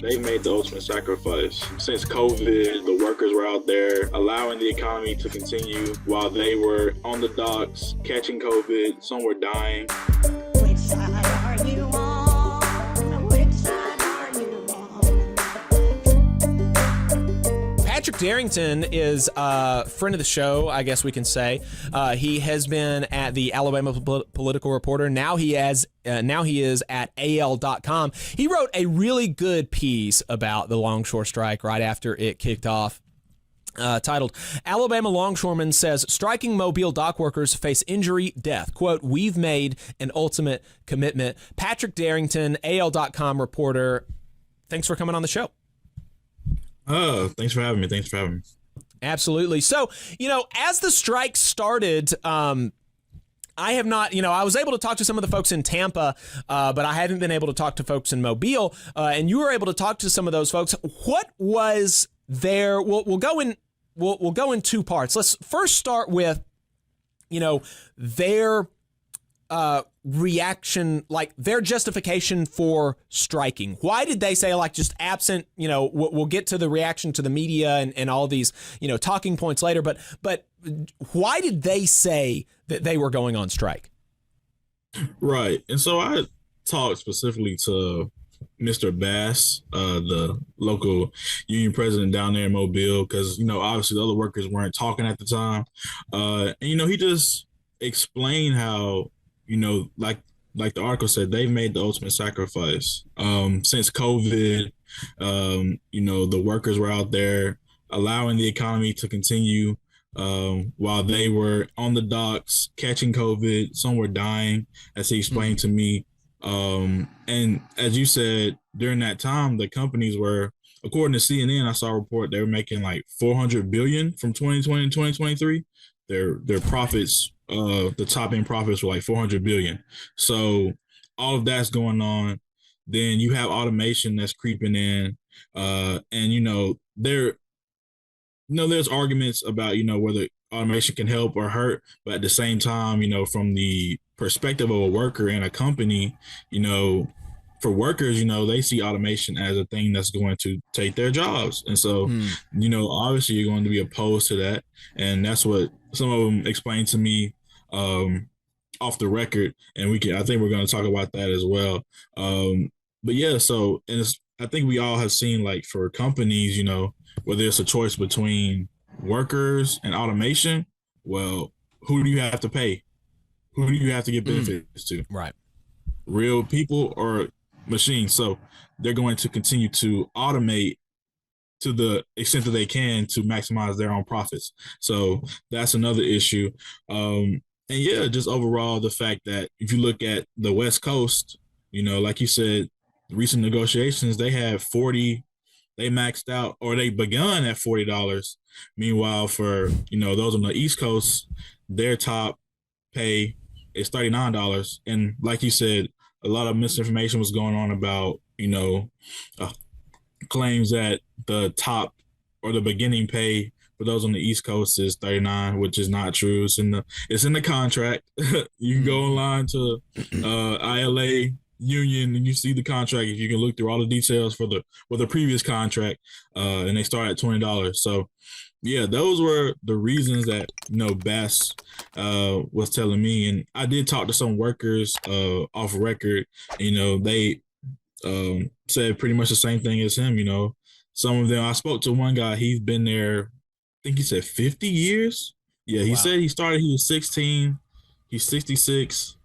They've made the ultimate sacrifice. Since COVID, the workers were out there allowing the economy to continue while they were on the docks catching COVID. Some were dying. Which side are you on? Which side are you on? Patrick Darrington is a friend of the show, I guess we can say. He has been at the Alabama Political Reporter. Now he is at AL.com. He wrote a really good piece about the longshore strike right after it kicked off. Titled, Alabama Longshoreman Says Striking Mobile Dock Workers Face Injury, Death. Quote, we've made an ultimate commitment. Patrick Darrington, AL.com reporter, thanks for coming on the show. Oh, thanks for having me. Absolutely. So, as the strike started, I have not, I was able to talk to some of the folks in Tampa, but I haven't been able to talk to folks in Mobile. And you were able to talk to some of those folks. What was their, we'll go in two parts. Let's first start with, their reaction, like their justification for striking. Why did they say, like, just absent, we'll get to the reaction to the media and all these, talking points later, but why did they say that they were going on strike? Right. And so I talked specifically to Mr. Bass, the local union president down there in Mobile, because, obviously the other workers weren't talking at the time. And, he just explained how, like the article said, they've made the ultimate sacrifice. Since COVID, the workers were out there allowing the economy to continue while they were on the docks catching COVID. Some were dying, as he explained to me. And as you said, during that time, the companies were, according to CNN, I saw a report, they were making like $400 billion from 2020 to 2023. Their profits, the top end profits were like $400 billion. So all of that's going on. Then you have automation that's creeping in, and there's arguments about whether automation can help or hurt, but at the same time, from the perspective of a worker in a company, for workers, they see automation as a thing that's going to take their jobs. And so, obviously you're going to be opposed to that. And that's what some of them explained to me off the record. And I think we're going to talk about that as well. But yeah, I think we all have seen, like, for companies, whether it's a choice between workers and automation, well, who do you have to pay? Who do you have to give benefits to? Right. Real people or machines? So they're going to continue to automate to the extent that they can to maximize their own profits. So that's another issue. And yeah, just overall, the fact that if you look at the West Coast, like you said, recent negotiations, they have 40, they maxed out, or they begun at $40. Meanwhile, for, those on the East Coast, their top pay is $39. And like you said, a lot of misinformation was going on about, claims that the top or the beginning pay for those on the East Coast is $39, which is not true. It's in the contract. You can go online to ILA union and you see the contract. You can look through all the details for the previous contract, and they start at $20. So yeah, those were the reasons that Bass was telling me. And I did talk to some workers off record. They said pretty much the same thing as him. Some of them, I spoke to one guy, he's been there, I think he said 50 years. Yeah, he said he started, he was 16, he's 66.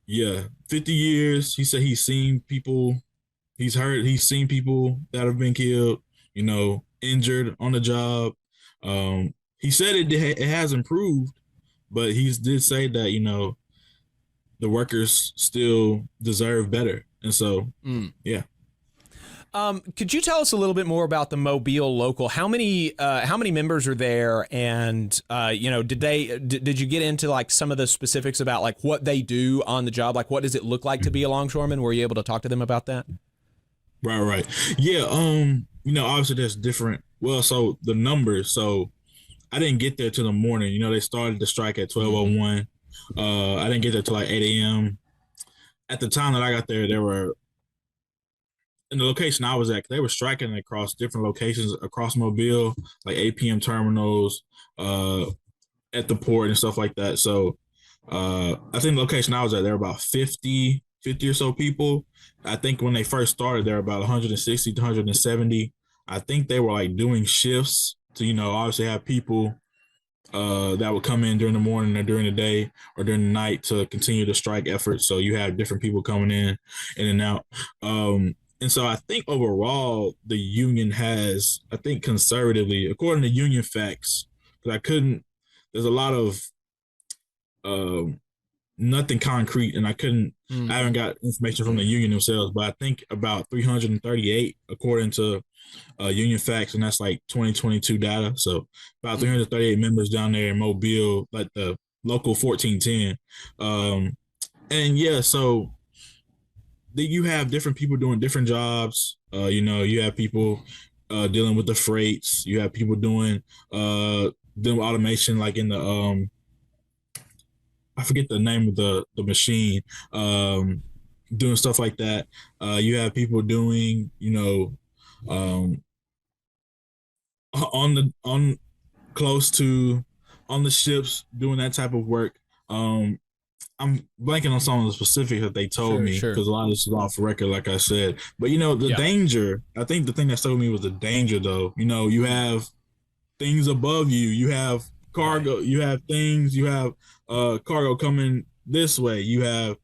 Yeah, 50 years. He said he's seen people, he's seen people that have been killed, injured on the job. He said it has improved, but he did say that, the workers still deserve better. And so, yeah. Could you tell us a little bit more about the Mobile local? How many members are there? And, did you get into like some of the specifics about like what they do on the job? Like, what does it look like to be a longshoreman? Were you able to talk to them about that? Right. Yeah. Obviously there's different, so the numbers, so I didn't get there till the morning. They started the strike at 12:01. I didn't get there till like 8 a.m. At the time that I got there were in the location I was at, they were striking across different locations across Mobile, like APM terminals, at the port and stuff like that. So I think the location I was at, there were about 50 or so people. I think when they first started, there were about 160 to 170. I think they were like doing shifts to, obviously have people that would come in during the morning or during the day or during the night to continue the strike effort. So you have different people coming in and out. And so I think overall the union has, I think conservatively, according to union facts, because there's a lot of um, nothing concrete, and I haven't got information from the union themselves, but I think about 338 according to union facts, and that's like 2022 data. So about 338 members down there in Mobile, like the local 1410. And yeah, so you have different people doing different jobs. You have people dealing with the freights. You have people doing automation, like in the I forget the name of the machine, doing stuff like that. You have people doing, um, on close to on the ships doing that type of work. I'm blanking on some of the specifics that they told me because a lot of this is off record, like I said. But the danger. I think the thing that told me was the danger, though. You have things above you. You have cargo. Right. You have things. You have cargo coming this way. You have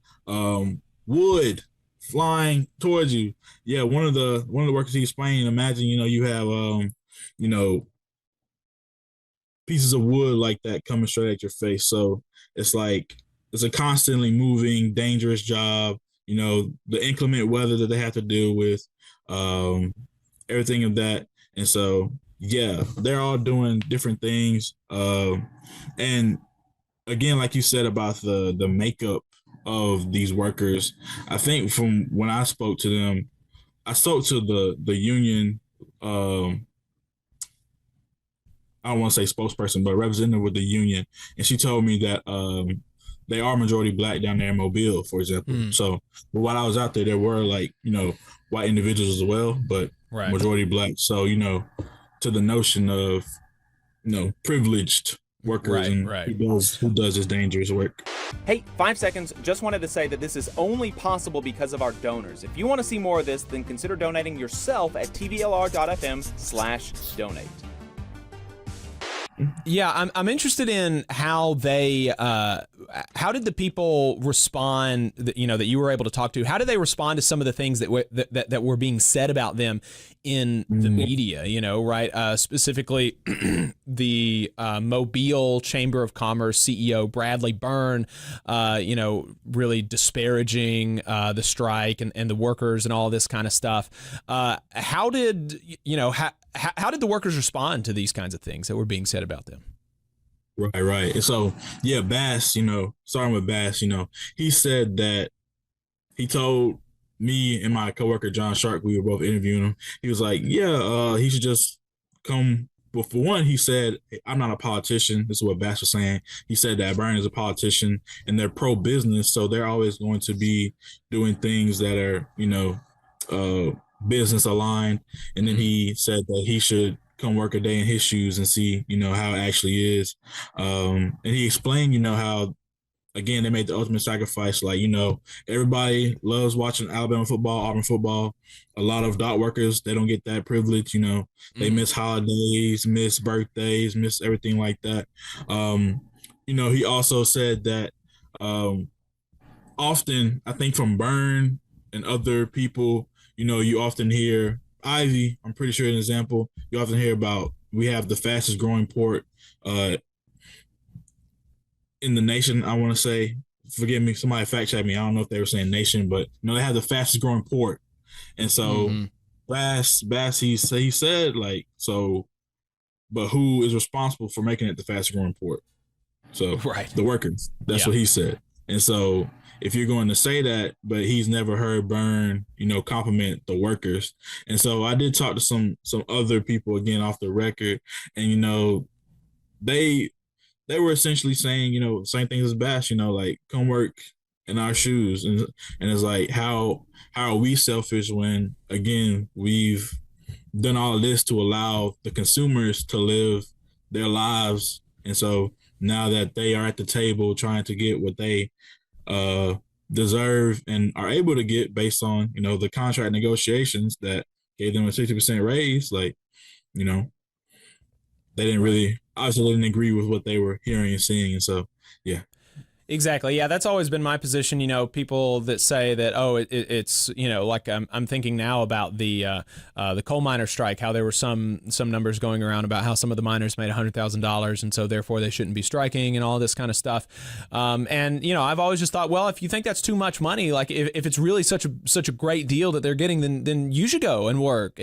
wood flying towards you. Yeah, one of the workers he explained. Imagine you have pieces of wood like that coming straight at your face. So it's like it's a constantly moving, dangerous job. The inclement weather that they have to deal with, everything of that. And so, yeah, they're all doing different things. And again, like you said about the makeup of these workers, I think from when I spoke to them, I spoke to the union. I don't want to say spokesperson, but representative with the union, and she told me that they are majority black down there in Mobile, for example. So, but while I was out there were like white individuals as well, but majority black. So to the notion of privileged workers and who does this dangerous work. Hey, 5 seconds. Just wanted to say that this is only possible because of our donors. If you want to see more of this, then consider donating yourself at tvlr.fm/donate. Yeah, I'm interested in how they how did the people respond that that you were able to talk to? How did they respond to some of the things that were being said about them in the media? Right? Specifically, the Mobile Chamber of Commerce CEO Bradley Byrne, really disparaging the strike and the workers and all this kind of stuff. How did how did the workers respond to these kinds of things that were being said about them? Right. And so, yeah, Bass, starting with Bass, he said that he told me and my coworker, John Shark, we were both interviewing him. He was like, he should just come. Well, for one, he said, I'm not a politician. This is what Bass was saying. He said that Byrne is a politician and they're pro-business. So they're always going to be doing things that are, business aligned. And then he said that he should come work a day in his shoes and see, how it actually is. And he explained, how, again, they made the ultimate sacrifice. Like, everybody loves watching Alabama football, Auburn football. A lot of dock workers, they don't get that privilege. They miss holidays, miss birthdays, miss everything like that. He also said that often, I think from Byrne and other people, you often hear Ivy, I'm pretty sure an example, you often hear about we have the fastest growing port in the nation, I want to say. Forgive me, somebody fact check me. I don't know if they were saying nation, but they have the fastest growing port. And so Bass, he said like, so, but who is responsible for making it the fastest growing port? So the workers, that's what he said. And so if you're going to say that, but he's never heard Byrne, compliment the workers. And so I did talk to some other people again off the record, and they were essentially saying, same things as Bash, like come work in our shoes, and it's like how are we selfish when again we've done all of this to allow the consumers to live their lives, and so now that they are at the table trying to get what they deserve and are able to get based on the contract negotiations that gave them a 60% raise, like they didn't really obviously didn't agree with what they were hearing and seeing, and so yeah. Exactly. Yeah, that's always been my position. People that say that, it's like I'm thinking now about the coal miner strike, how there were some numbers going around about how some of the miners made $100,000 and so therefore they shouldn't be striking and all this kind of stuff. And I've always just thought, well, if you think that's too much money, like if it's really such a great deal that they're getting, then you should go and work.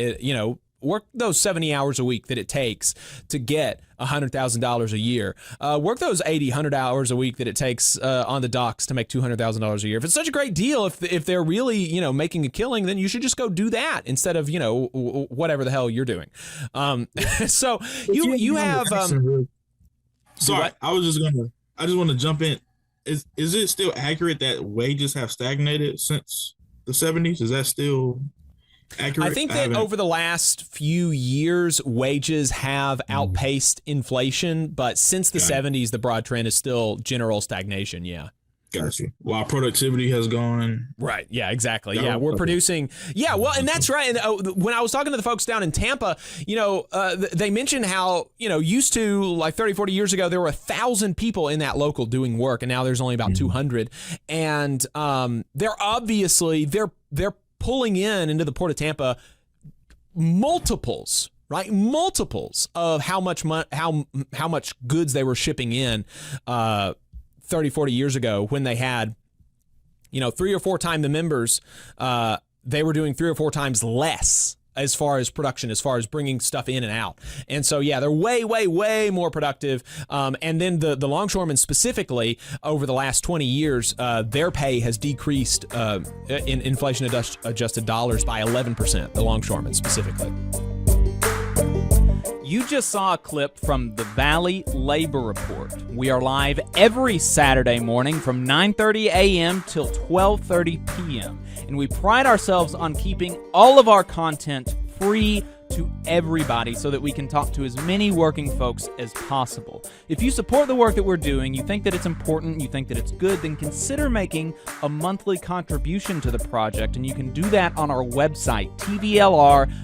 Work those 70 hours a week that it takes to get $100,000 a year. Work those 100 hours a week that it takes on the docks to make $200,000 a year. If it's such a great deal, if they're really making a killing, then you should just go do that instead of whatever the hell you're doing. So you have. Sorry, I just want to jump in. Is it still accurate that wages have stagnated since the 70s? Is that still accurate? I think that over the last few years, wages have outpaced inflation, but since the 70s, the broad trend is still general stagnation. Yeah. Gotcha. While productivity has gone. Right. Yeah, exactly. Yeah, we're producing. Yeah, well, and that's right. And when I was talking to the folks down in Tampa, they mentioned how, used to like 30, 40 years ago, there were 1,000 people in that local doing work, and now there's only about 200. And they're pulling into the Port of Tampa multiples of how much goods they were shipping in 30, 40 years ago, when they had 3 or 4 times the members. They were doing 3 or 4 times less as far as production, as far as bringing stuff in and out. And so, yeah, they're way, way, way more productive. And then the longshoremen specifically, over the last 20 years, their pay has decreased in inflation-adjusted dollars by 11%, the longshoremen specifically. You just saw a clip from the Valley Labor Report. We are live every Saturday morning from 9:30 a.m. till 12:30 p.m. And we pride ourselves on keeping all of our content free to everybody so that we can talk to as many working folks as possible. If you support the work that we're doing, you think that it's important, you think that it's good, then consider making a monthly contribution to the project, and you can do that on our website, tvlr.fm.